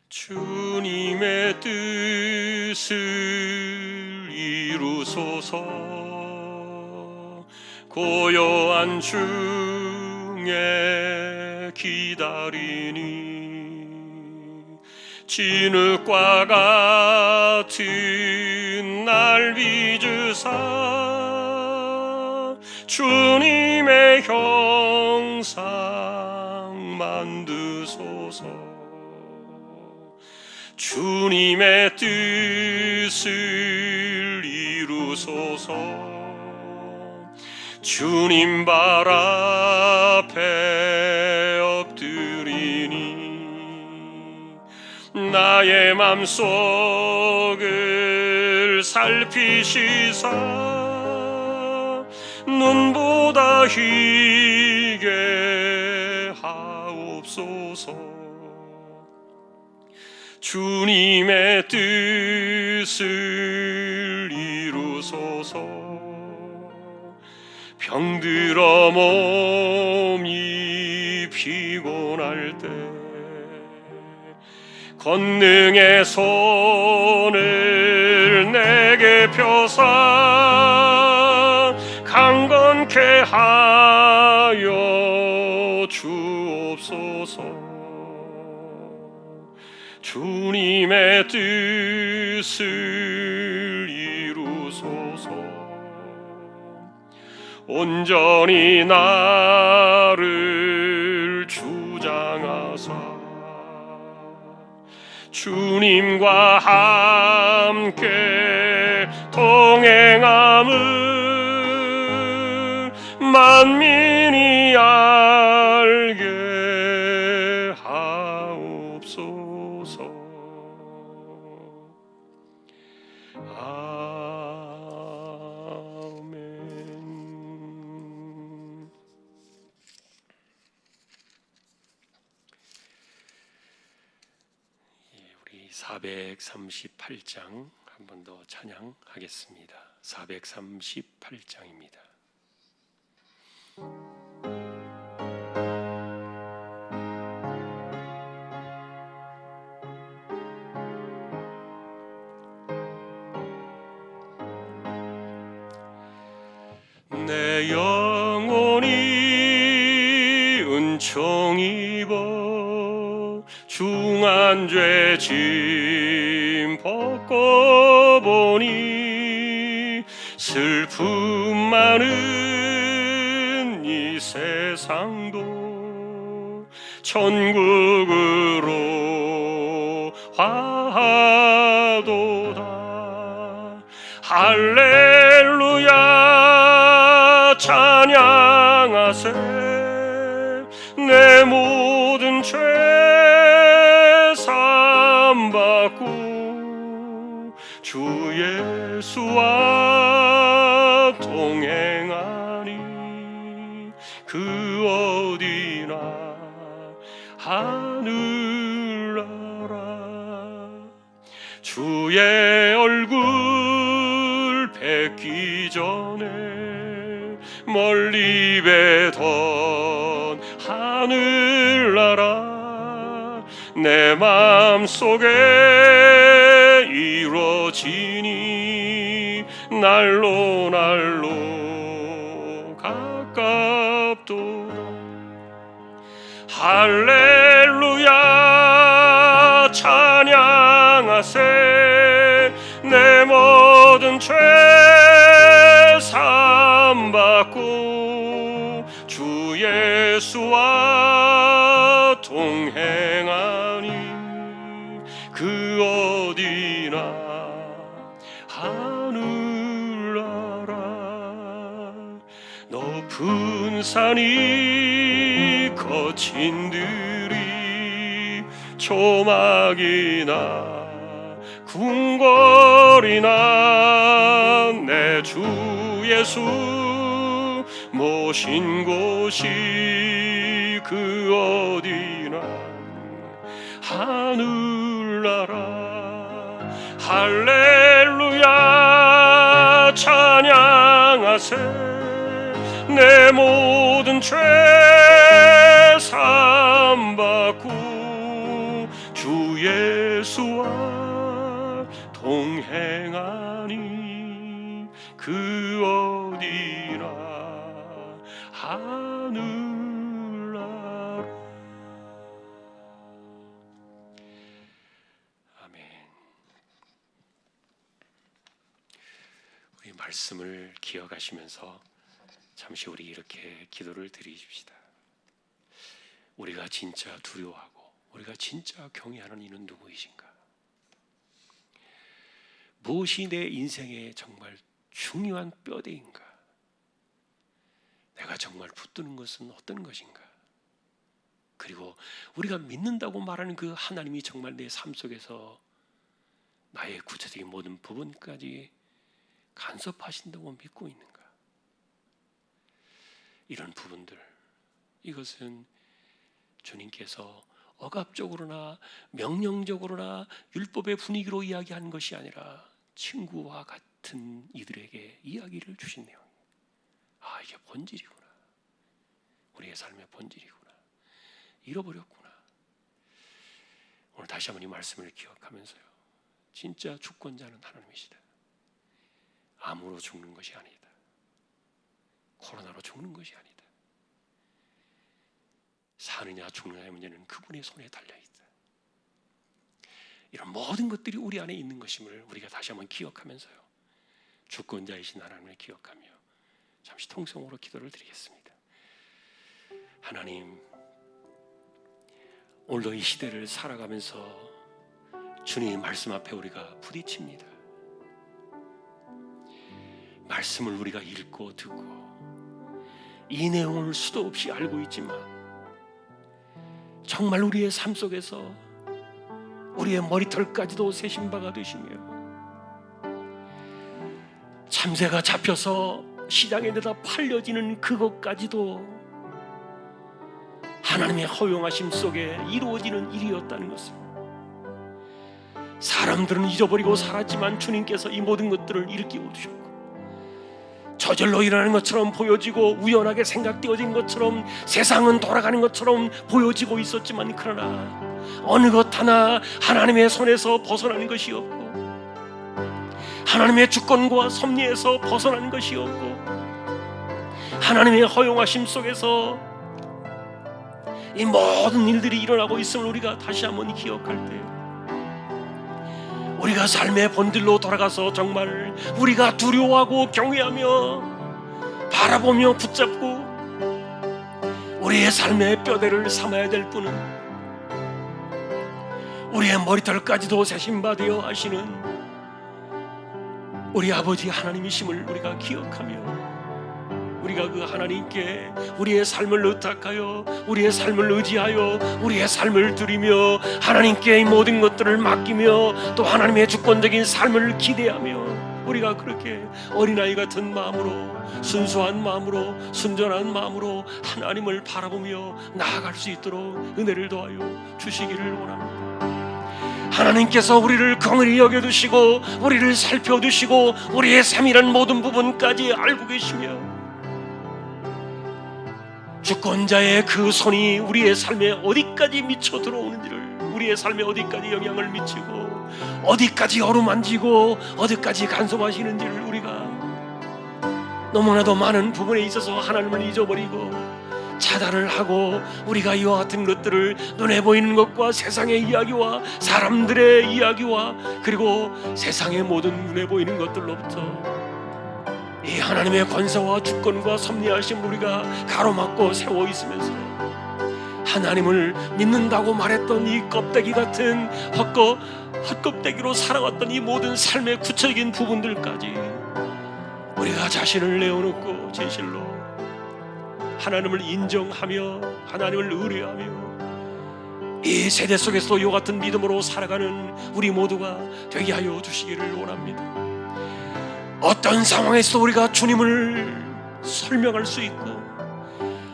주님의 뜻을 이루소서. 고요한 중에 기다리니 진흙과 같은 날 빚으사 주님의 형상 만드소서. 주님의 뜻을 이루소서. 주님 발 앞에 엎드리니 나의 맘속을 살피시사 눈보다 희게 하옵소서. 주님의 뜻을 이루소서. 병들어 몸이 피곤할 때 권능의 손을 내게 펴사 강건케 하여 주옵소서. 주님의 뜻을 이루소서. 온전히 나를 주장하사 주님과 함께 동행함을 만민이 알게 하옵소서. 아멘. 우리 438장 한 번 더 찬양하겠습니다. 438장입니다. 내 영혼이 은총 입어 중한 죄 짐 벗고 보니 슬픔 많은 이 세상도 천국으로 화하도다. 할렐루야 찬양하세. 내 모든 죄 사함받고 주 예수와 동행하니 그 어디나 하늘나라. 주의 얼굴 뵙기 전에 멀리 뵈던 하늘나라 내 맘속에 이루어지니 날로 날로 가깝도다. 할렐루야 찬양하세. 내 모든 죄 사함받고 주 예수와 동행하니 그 어디나 하늘나라. 높은 산이 거친 들이 조막이나 궁궐이나 내 주 예수 모신 곳이 그 어디나 하늘나라. 할렐루야 찬양하세. 내 모든 죄 사함받고 주 예수와 동행하니 그 어디나 하늘나라. 아멘. 우리 말씀을 기억하시면서 잠시 우리 이렇게 기도를 드리십시다. 우리가 진짜 두려워하고 우리가 진짜 경외하는 이는 누구이신가? 무엇이 내 인생의 정말 중요한 뼈대인가? 내가 정말 붙드는 것은 어떤 것인가? 그리고 우리가 믿는다고 말하는 그 하나님이 정말 내 삶 속에서 나의 구체적인 모든 부분까지 간섭하신다고 믿고 있는가? 이런 부분들, 이것은 주님께서 억압적으로나 명령적으로나 율법의 분위기로 이야기하는 것이 아니라 친구와 같은 이들에게 이야기를 주신 내용이에요. 아, 이게 본질이구나. 우리의 삶의 본질이구나. 잃어버렸구나. 오늘 다시 한번 이 말씀을 기억하면서요, 진짜 주권자는 하나님이시다. 암으로 죽는 것이 아니다. 코로나로 죽는 것이 아니다. 사느냐 죽느냐의 문제는 그분의 손에 달려있다. 이런 모든 것들이 우리 안에 있는 것임을 우리가 다시 한번 기억하면서요, 주권자이신 하나님을 기억하며 잠시 통성으로 기도를 드리겠습니다. 하나님, 오늘도 이 시대를 살아가면서 주님의 말씀 앞에 우리가 부딪힙니다. 말씀을 우리가 읽고 듣고 이 내용을 수도 없이 알고 있지만 정말 우리의 삶 속에서 우리의 머리털까지도 세신바가 되시며 참새가 잡혀서 시장에 내다 팔려지는 그것까지도 하나님의 허용하심 속에 이루어지는 일이었다는 것을 사람들은 잊어버리고 살았지만 주님께서 이 모든 것들을 일깨워 두셨고 저절로 일어나는 것처럼 보여지고 우연하게 생각되어진 것처럼 세상은 돌아가는 것처럼 보여지고 있었지만 그러나 어느 것 하나 하나님의 손에서 벗어나는 것이 없고 하나님의 주권과 섭리에서 벗어나는 것이 없고 하나님의 허용하심 속에서 이 모든 일들이 일어나고 있음을 우리가 다시 한번 기억할 때, 우리가 삶의 본질로 돌아가서 정말 우리가 두려워하고 경외하며 바라보며 붙잡고 우리의 삶의 뼈대를 삼아야 될 분은 우리의 머리털까지도 세심받으려 하시는 우리 아버지 하나님이심을 우리가 기억하며, 우리가 그 하나님께 우리의 삶을 의탁하여 우리의 삶을 의지하여 우리의 삶을 드리며 하나님께 이 모든 것들을 맡기며 또 하나님의 주권적인 삶을 기대하며 우리가 그렇게 어린아이 같은 마음으로, 순수한 마음으로, 순전한 마음으로 하나님을 바라보며 나아갈 수 있도록 은혜를 더하여 주시기를 원합니다. 하나님께서 우리를 긍휼히 여겨주시고 우리를 살펴주시고 우리의 삶이란 모든 부분까지 알고 계시며, 주권자의 그 손이 우리의 삶에 어디까지 미쳐 들어오는지를, 우리의 삶에 어디까지 영향을 미치고 어디까지 어루만지고 어디까지 간섭하시는지를 우리가 너무나도 많은 부분에 있어서 하나님을 잊어버리고 차단을 하고, 우리가 이와 같은 것들을 눈에 보이는 것과 세상의 이야기와 사람들의 이야기와 그리고 세상의 모든 눈에 보이는 것들로부터 이 하나님의 권세와 주권과 섭리하심을 우리가 가로막고 세워 있으면서 하나님을 믿는다고 말했던 이 껍데기 같은 헛껍데기로 살아왔던 이 모든 삶의 구체적인 부분들까지 우리가 자신을 내어놓고 진실로 하나님을 인정하며 하나님을 의뢰하며 이 세대 속에서도 이와 같은 믿음으로 살아가는 우리 모두가 되게 하여 주시기를 원합니다. 어떤 상황에서 우리가 주님을 설명할 수 있고,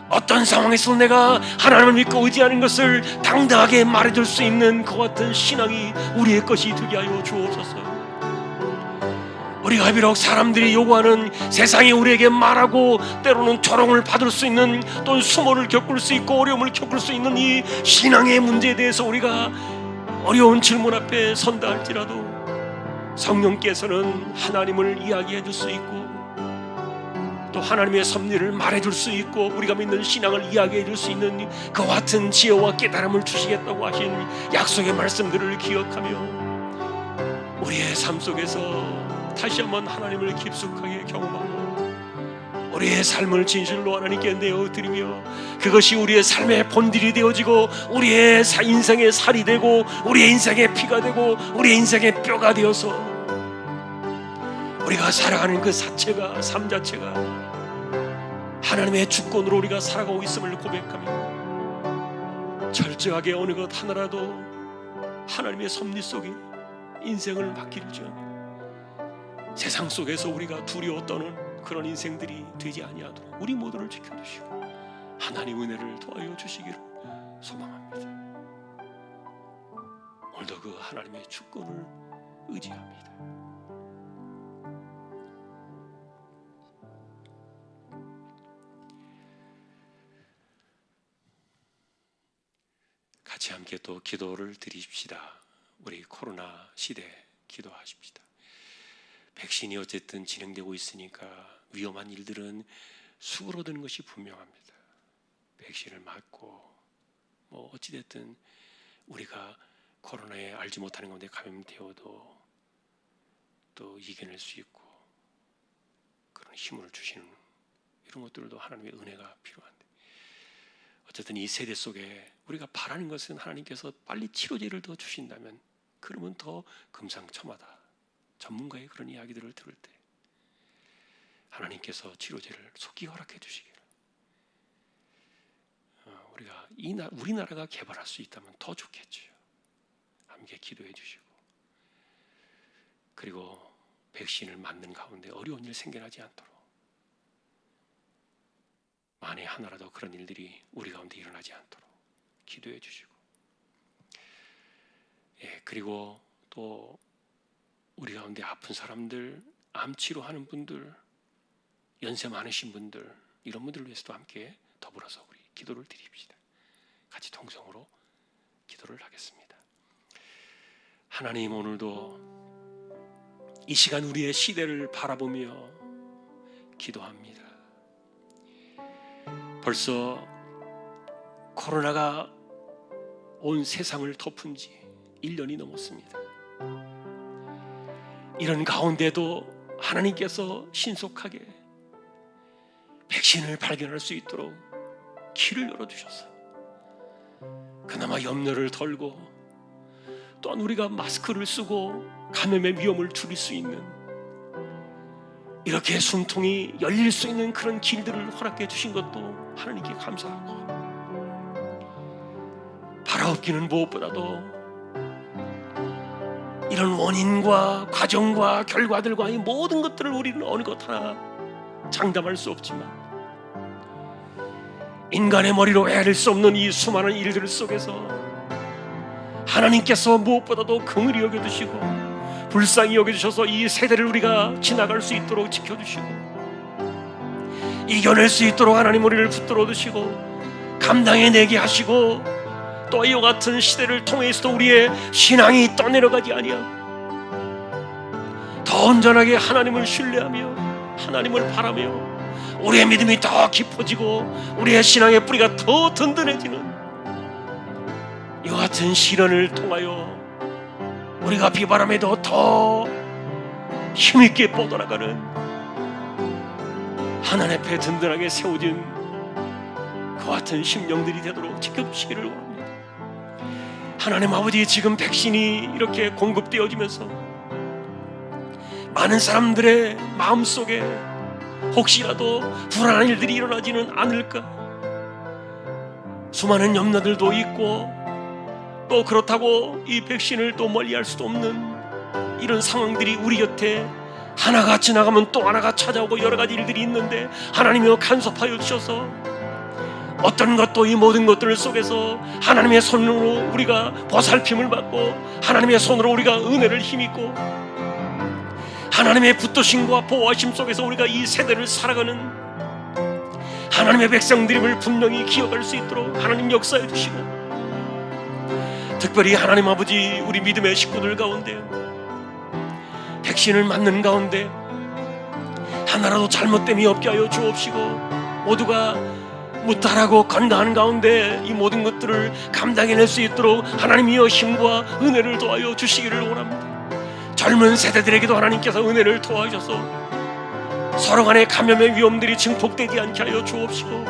어떤 상황에서 내가 하나님을 믿고 의지하는 것을 당당하게 말해줄 수 있는 그 같은 신앙이 우리의 것이 되게 하여 주옵소서. 우리가 비록 사람들이 요구하는, 세상이 우리에게 말하고 때로는 조롱을 받을 수 있는, 또 수모를 겪을 수 있고 어려움을 겪을 수 있는 이 신앙의 문제에 대해서 우리가 어려운 질문 앞에 선다 할지라도 성령께서는 하나님을 이야기해 줄 수 있고 또 하나님의 섭리를 말해줄 수 있고 우리가 믿는 신앙을 이야기해 줄 수 있는 그 같은 지혜와 깨달음을 주시겠다고 하신 약속의 말씀들을 기억하며 우리의 삶 속에서 다시 한번 하나님을 깊숙하게 경험하고 우리의 삶을 진실로 하나님께 내어드리며 그것이 우리의 삶의 본질이 되어지고 우리의 인생의 살이 되고 우리의 인생의 피가 되고 우리의 인생의 뼈가 되어서 우리가 살아가는 그 자체가, 삶 자체가 하나님의 주권으로 우리가 살아가고 있음을 고백하며 철저하게 어느 것 하나라도 하나님의 섭리 속에 인생을 맡길 줄 세상 속에서 우리가 두려워 떠는 그런 인생들이 되지 아니하도록 우리 모두를 지켜주시고 하나님 은혜를 도와여 주시기를 소망합니다. 오늘도 그 하나님의 주권을 의지합니다. 같이 함께 또 기도를 드립시다. 우리 코로나 시대 기도하십시다. 백신이 어쨌든 진행되고 있으니까 위험한 일들은 수그러드는 것이 분명합니다. 백신을 맞고 뭐 어찌됐든 우리가 코로나에 알지 못하는 가운데 감염되어도 또 이겨낼 수 있고 그런 힘을 주시는 이런 것들도 하나님의 은혜가 필요한데, 어쨌든 이 세대 속에 우리가 바라는 것은 하나님께서 빨리 치료제를 더 주신다면 그러면 더 금상첨화다. 전문가의 그런 이야기들을 들을 때 하나님께서 치료제를 속히 허락해 주시기를, 우리가 우리나라가 개발할 수 있다면 더 좋겠지요. 함께 기도해 주시고, 그리고 백신을 맞는 가운데 어려운 일 생겨나지 않도록 만에 하나라도 그런 일들이 우리 가운데 일어나지 않도록 기도해 주시고, 그리고 또 우리 가운데 아픈 사람들, 암 치료하는 분들, 연세 많으신 분들, 이런 분들을 위해서도 함께 더불어서 우리 기도를 드립시다. 같이 통성으로 기도를 하겠습니다. 하나님, 오늘도 이 시간 우리의 시대를 바라보며 기도합니다. 벌써 코로나가 온 세상을 덮은 지 1년이 넘었습니다. 이런 가운데도 하나님께서 신속하게 백신을 발견할 수 있도록 길을 열어주셔서 그나마 염려를 덜고 또한 우리가 마스크를 쓰고 감염의 위험을 줄일 수 있는 이렇게 숨통이 열릴 수 있는 그런 길들을 허락해 주신 것도 하나님께 감사하고, 바라옵기는 무엇보다도 이런 원인과 과정과 결과들과 이 모든 것들을 우리는 어느 것 하나 장담할 수 없지만 인간의 머리로 헤아릴 수 없는 이 수많은 일들 속에서 하나님께서 무엇보다도 긍휼히 여겨주시고 불쌍히 여겨주셔서 이 세대를 우리가 지나갈 수 있도록 지켜주시고 이겨낼 수 있도록 하나님 우리를 붙들어 두시고 감당해내게 하시고, 또 이와 같은 시대를 통해서도 우리의 신앙이 떠내려가지 아니하고 더 온전하게 하나님을 신뢰하며 하나님을 바라며 우리의 믿음이 더 깊어지고 우리의 신앙의 뿌리가 더 든든해지는 이와 같은 시련을 통하여 우리가 비바람에도 더 힘있게 뻗어나가는 하나님 앞에 든든하게 세워진 그 같은 심령들이 되도록 지켜주시기를 원합니다. 하나님 아버지, 지금 백신이 이렇게 공급되어지면서 많은 사람들의 마음속에 혹시라도 불안한 일들이 일어나지는 않을까, 수많은 염려들도 있고 또 그렇다고 이 백신을 또 멀리할 수도 없는 이런 상황들이 우리 곁에 하나가 지나가면 또 하나가 찾아오고 여러 가지 일들이 있는데 하나님이여 간섭하여 주셔서 어떤 것도 이 모든 것들 속에서 하나님의 손으로 우리가 보살핌을 받고 하나님의 손으로 우리가 은혜를 힘입고 하나님의 붙드심과 보호하심 속에서 우리가 이 세대를 살아가는 하나님의 백성들임을 분명히 기억할 수 있도록 하나님 역사해 주시고, 특별히 하나님 아버지 우리 믿음의 식구들 가운데 백신을 맞는 가운데 하나라도 잘못됨이 없게 하여 주옵시고 모두가 무탈하고 건강한 가운데 이 모든 것들을 감당해낼 수 있도록 하나님이여 힘과 은혜를 더하여 주시기를 원합니다. 젊은 세대들에게도 하나님께서 은혜를 더하셔서 서로 간의 감염의 위험들이 증폭되지 않게 하여 주옵시고,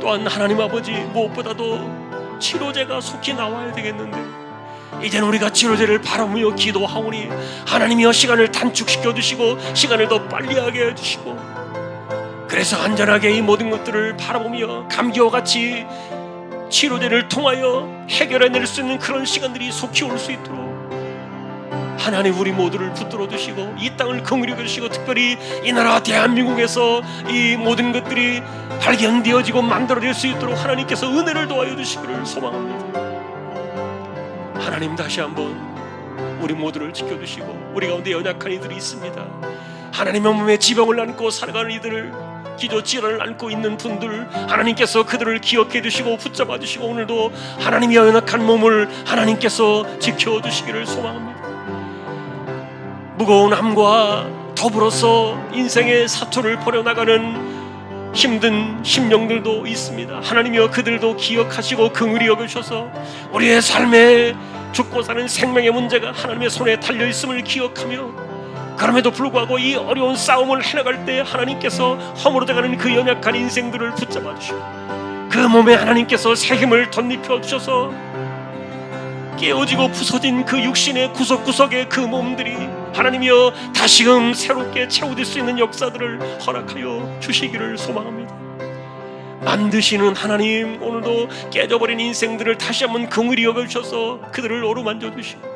또한 하나님 아버지 무엇보다도 치료제가 속히 나와야 되겠는데 이제는 우리가 치료제를 바라보며 기도하오니 하나님이여 시간을 단축시켜 주시고 시간을 더 빨리 하게 해주시고, 그래서 안전하게 이 모든 것들을 바라보며 감기와 같이 치료제를 통하여 해결해낼 수 있는 그런 시간들이 속히 올 수 있도록 하나님 우리 모두를 붙들어 주시고 이 땅을 긍휼히 여기시고, 특별히 이 나라 대한민국에서 이 모든 것들이 발견되어지고 만들어질 수 있도록 하나님께서 은혜를 도와여 주시기를 소망합니다. 하나님 다시 한번 우리 모두를 지켜주시고, 우리 가운데 연약한 이들이 있습니다. 하나님의 몸에 지병을 안고 살아가는 이들을, 기저질환을 안고 있는 분들 하나님께서 그들을 기억해 주시고 붙잡아 주시고 오늘도 하나님의 연약한 몸을 하나님께서 지켜주시기를 소망합니다. 무거운 함과 더불어서 인생의 사투를 벌여나가는 힘든 심령들도 있습니다. 하나님이여 그들도 기억하시고 긍휼히 여기셔서 우리의 삶에 죽고 사는 생명의 문제가 하나님의 손에 달려있음을 기억하며, 그럼에도 불구하고 이 어려운 싸움을 해나갈 때 하나님께서 허물어져가는 그 연약한 인생들을 붙잡아 주시고 그 몸에 하나님께서 새 힘을 덧입혀 주셔서 깨어지고 부서진 그 육신의 구석구석의 그 몸들이 하나님이여 다시금 새롭게 채워질 수 있는 역사들을 허락하여 주시기를 소망합니다. 만드시는 하나님, 오늘도 깨져버린 인생들을 다시 한번 긍휼히 여겨주셔서 그들을 어루만져 주시고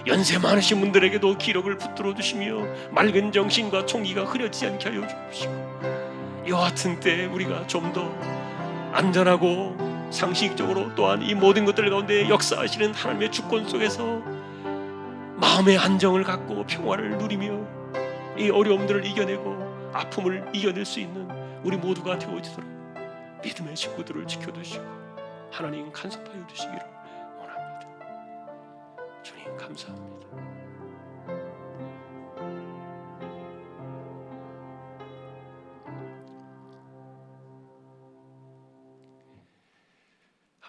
연세 많으신 분들에게도 기력을 붙들어 주시며 맑은 정신과 총기가 흐려지지 않게 하여 주시고, 이와 같은 때 우리가 좀 더 안전하고 상식적으로 또한 이 모든 것들 가운데 역사하시는 하나님의 주권 속에서 마음의 안정을 갖고 평화를 누리며 이 어려움들을 이겨내고 아픔을 이겨낼 수 있는 우리 모두가 되어지도록 믿음의 식구들을 지켜주시고 하나님 간섭하여 주시기를 원합니다. 주님 감사합니다.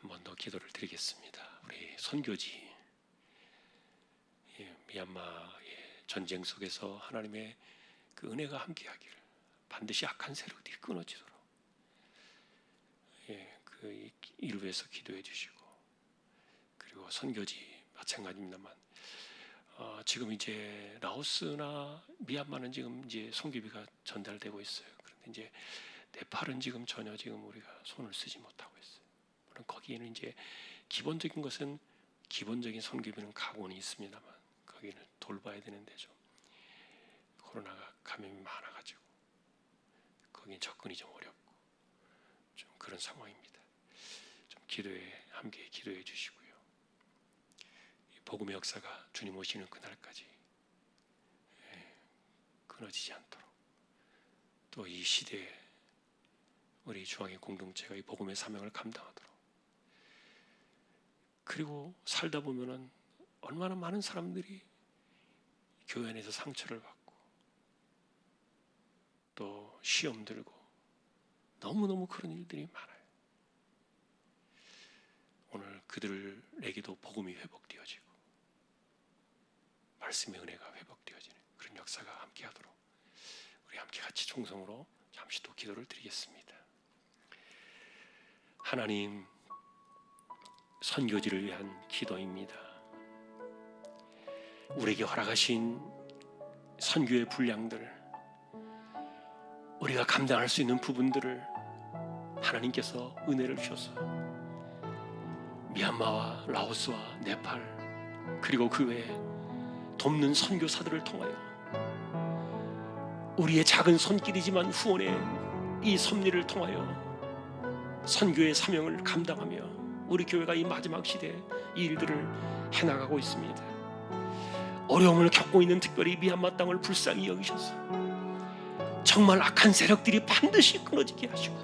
한 번 더 기도를 드리겠습니다. 우리 선교지, 미얀마의 전쟁 속에서 하나님의 그 은혜가 함께하기를, 반드시 악한 세력들이 끊어지도록 그 이를 위해서 기도해 주시고, 그리고 선교지 마찬가지입니다만 지금 이제 라오스나 미얀마는 지금 이제 선교비가 전달되고 있어요. 그런데 이제 네팔은 지금 전혀 지금 우리가 손을 쓰지 못하고 있어요. 물론 거기에는 이제 기본적인 것은, 기본적인 선교비는 각오는 있습니다만 거기는 돌봐야 되는데 좀 코로나가 감염이 많아가지고 거기는 접근이 좀 어렵고 좀 그런 상황입니다. 좀 함께 기도해 주시고요. 복음의 역사가 주님 오시는 그날까지 끊어지지 않도록, 또 이 시대에 우리 중앙의 공동체가 이 복음의 사명을 감당하도록, 그리고 살다 보면은 얼마나 많은 사람들이 교회 안에서 상처를 받고 또 시험 들고 너무너무 그런 일들이 많아요. 오늘 그들에게도 복음이 회복되어지고 말씀의 은혜가 회복되어지는 그런 역사가 함께하도록 우리 함께 같이 총성으로 잠시 또 기도를 드리겠습니다. 하나님, 선교지를 위한 기도입니다. 우리에게 허락하신 선교의 분량들, 우리가 감당할 수 있는 부분들을 하나님께서 은혜를 주셔서 미얀마와 라오스와 네팔, 그리고 그 외에 돕는 선교사들을 통하여 우리의 작은 손길이지만 후원의 이 섭리를 통하여 선교의 사명을 감당하며 우리 교회가 이 마지막 시대에 이 일들을 해나가고 있습니다. 어려움을 겪고 있는 특별히 미얀마 땅을 불쌍히 여기셔서 정말 악한 세력들이 반드시 끊어지게 하시고,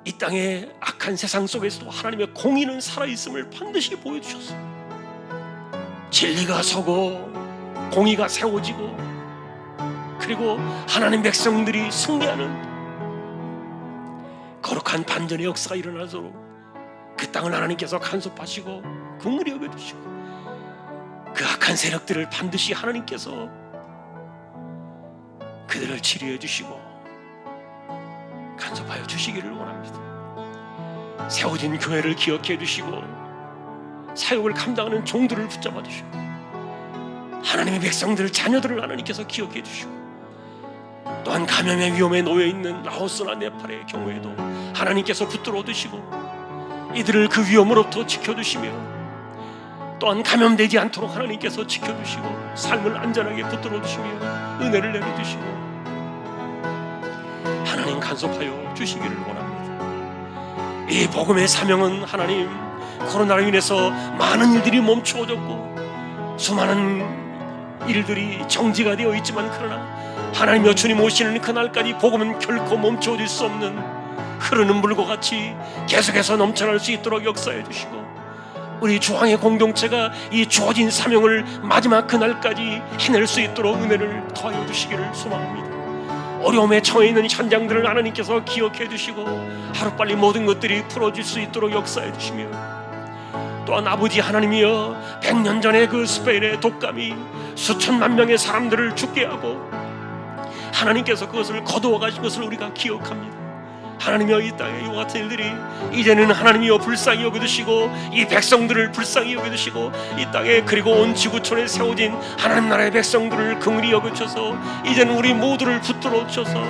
이 땅의 악한 세상 속에서도 하나님의 공의는 살아있음을 반드시 보여주셔서 진리가 서고 공의가 세워지고, 그리고 하나님 백성들이 승리하는 거룩한 반전의 역사가 일어나도록 그 땅을 하나님께서 간섭하시고 긍휼히 여겨주시고, 그 악한 세력들을 반드시 하나님께서 그들을 치료해 주시고 간섭하여 주시기를 원합니다. 세워진 교회를 기억해 주시고 사역을 감당하는 종들을 붙잡아 주시고 하나님의 백성들, 자녀들을 하나님께서 기억해 주시고, 또한 감염의 위험에 놓여 있는 라오스나 네팔의 경우에도 하나님께서 붙들어 두시고 이들을 그 위험으로부터 지켜주시며, 또한 감염되지 않도록 하나님께서 지켜주시고 삶을 안전하게 붙들어 주시며 은혜를 내려주시고 하나님 간섭하여 주시기를 원합니다. 이 복음의 사명은 하나님, 코로나로 인해서 많은 일들이 멈추어졌고 수많은 일들이 정지가 되어 있지만, 그러나 하나님여 주님 오시는 그날까지 복음은 결코 멈춰질 수 없는 흐르는 물과 같이 계속해서 넘쳐날 수 있도록 역사해 주시고, 우리 주왕의 공동체가 이 주어진 사명을 마지막 그날까지 해낼 수 있도록 은혜를 더하여 주시기를 소망합니다. 어려움에 처해 있는 현장들을 하나님께서 기억해 주시고 하루빨리 모든 것들이 풀어질 수 있도록 역사해 주시며, 또한 아버지 하나님이여, 100년 전에 그 스페인의 독감이 수천만 명의 사람들을 죽게 하고 하나님께서 그것을 거두어 가신 것을 우리가 기억합니다. 하나님이여, 이 땅에 이와 같은 일들이 이제는 하나님이여 불쌍히 여겨주시고 이 백성들을 불쌍히 여겨주시고 이 땅에, 그리고 온 지구촌에 세워진 하나님 나라의 백성들을 긍휼히 여겨주셔서 이제는 우리 모두를 붙들어 주셔서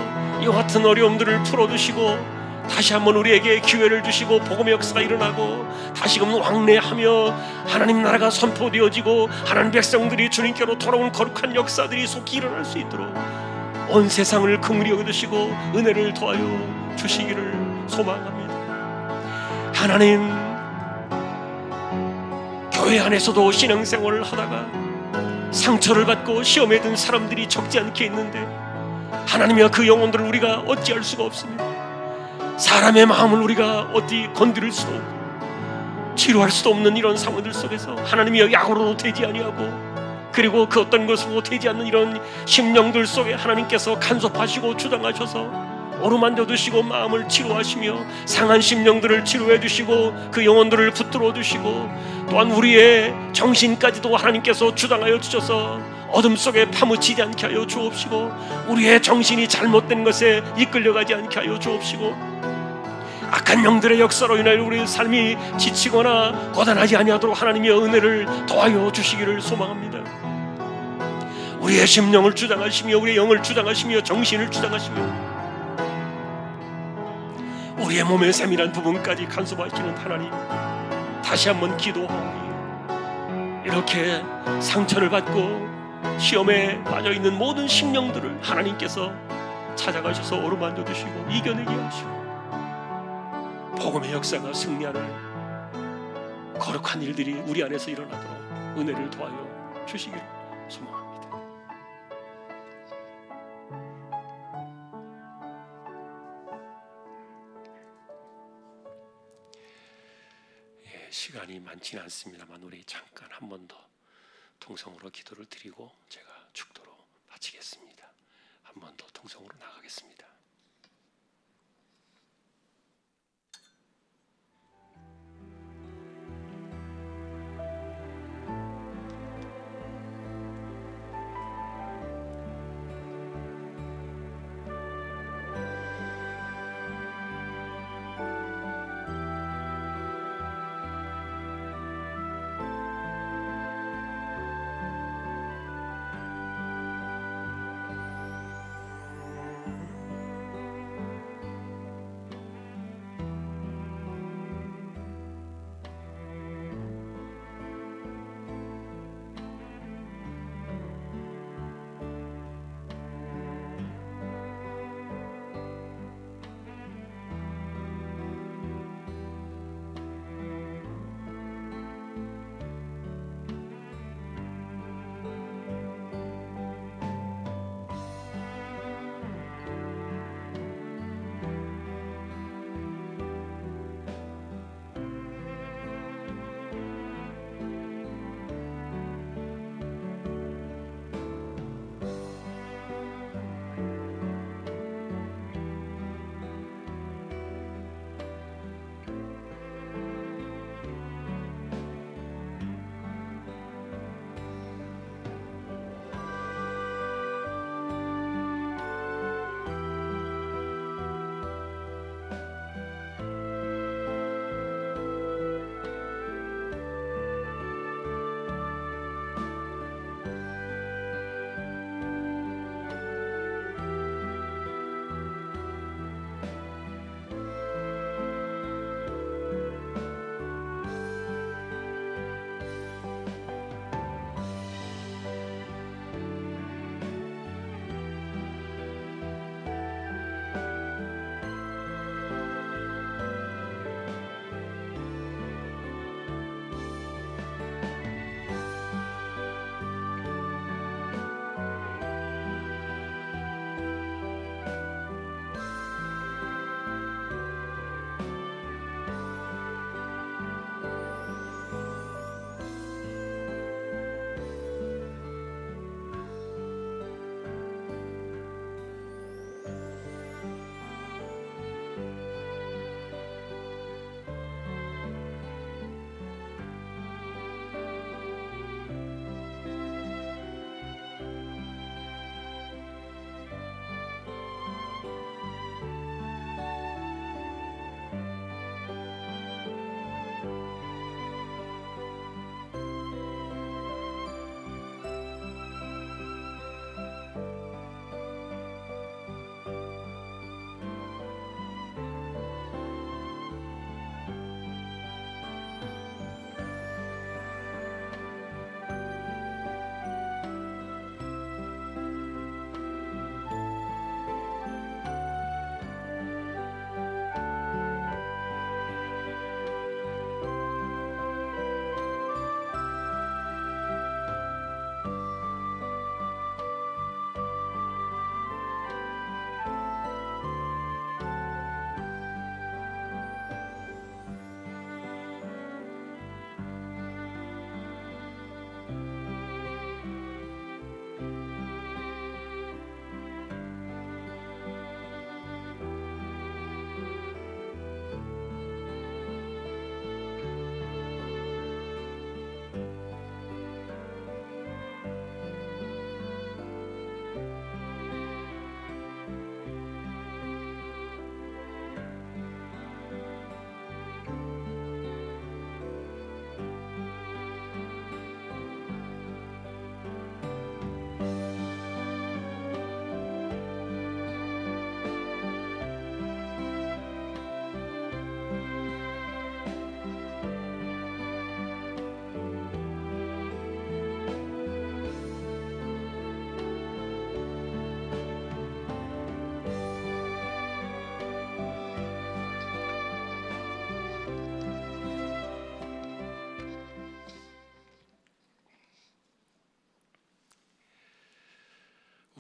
이와 같은 어려움들을 풀어주시고 다시 한번 우리에게 기회를 주시고 복음의 역사가 일어나고 다시금 왕래하며 하나님 나라가 선포되어지고 하나님 백성들이 주님께로 돌아온 거룩한 역사들이 속히 일어날 수 있도록 온 세상을 긍휼히 여겨주시고 은혜를 더하여 주시기를 소망합니다. 하나님, 교회 안에서도 신앙생활을 하다가 상처를 받고 시험에 든 사람들이 적지 않게 있는데, 하나님이여, 그 영혼들을 우리가 어찌할 수가 없습니다. 사람의 마음을 우리가 어디 건드릴 수도 없고 치료할 수도 없는 이런 상황들 속에서 하나님이여, 약으로도 되지 아니하고 그리고 그 어떤 것으로 되지 않는 이런 심령들 속에 하나님께서 간섭하시고 주장하셔서 어루만져 주시고 마음을 치료하시며 상한 심령들을 치료해 주시고 그 영혼들을 붙들어 주시고 또한 우리의 정신까지도 하나님께서 주장하여 주셔서 어둠 속에 파묻히지 않게 하여 주옵시고 우리의 정신이 잘못된 것에 이끌려가지 않게 하여 주옵시고 악한 영들의 역사로 인하여 우리의 삶이 지치거나 고단하지 아니하도록 하나님의 은혜를 더하여 주시기를 소망합니다. 우리의 심령을 주장하시며 우리의 영을 주장하시며 정신을 주장하시며 우리의 몸의 세밀한 부분까지 간섭하시는 하나님, 다시 한번 기도하오니 이렇게 상처를 받고 시험에 빠져있는 모든 심령들을 하나님께서 찾아가셔서 어루만져 주시고 이겨내게 하시고 복음의 역사가 승리하는 거룩한 일들이 우리 안에서 일어나도록 은혜를 더하여 주시기를 소망합니다. 시간이 많지는 않습니다만 우리 잠깐 한 번 더 통성으로 기도를 드리고 제가 축도로 마치겠습니다. 한 번 더 통성으로 나가겠습니다.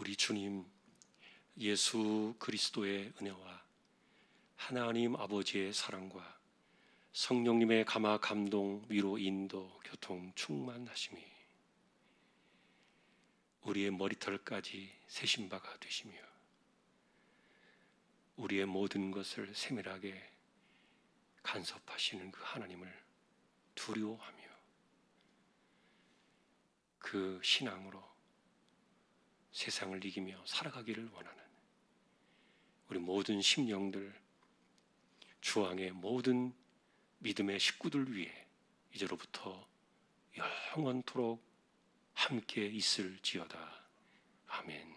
우리 주님 예수 그리스도의 은혜와 하나님 아버지의 사랑과 성령님의 감화 감동 위로 인도 교통 충만하심이 우리의 머리털까지 세신 바가 되시며 우리의 모든 것을 세밀하게 간섭하시는 그 하나님을 두려워하며 그 신앙으로 세상을 이기며 살아가기를 원하는 우리 모든 심령들, 주왕의 모든 믿음의 식구들 위해 이제로부터 영원토록 함께 있을지어다. 아멘.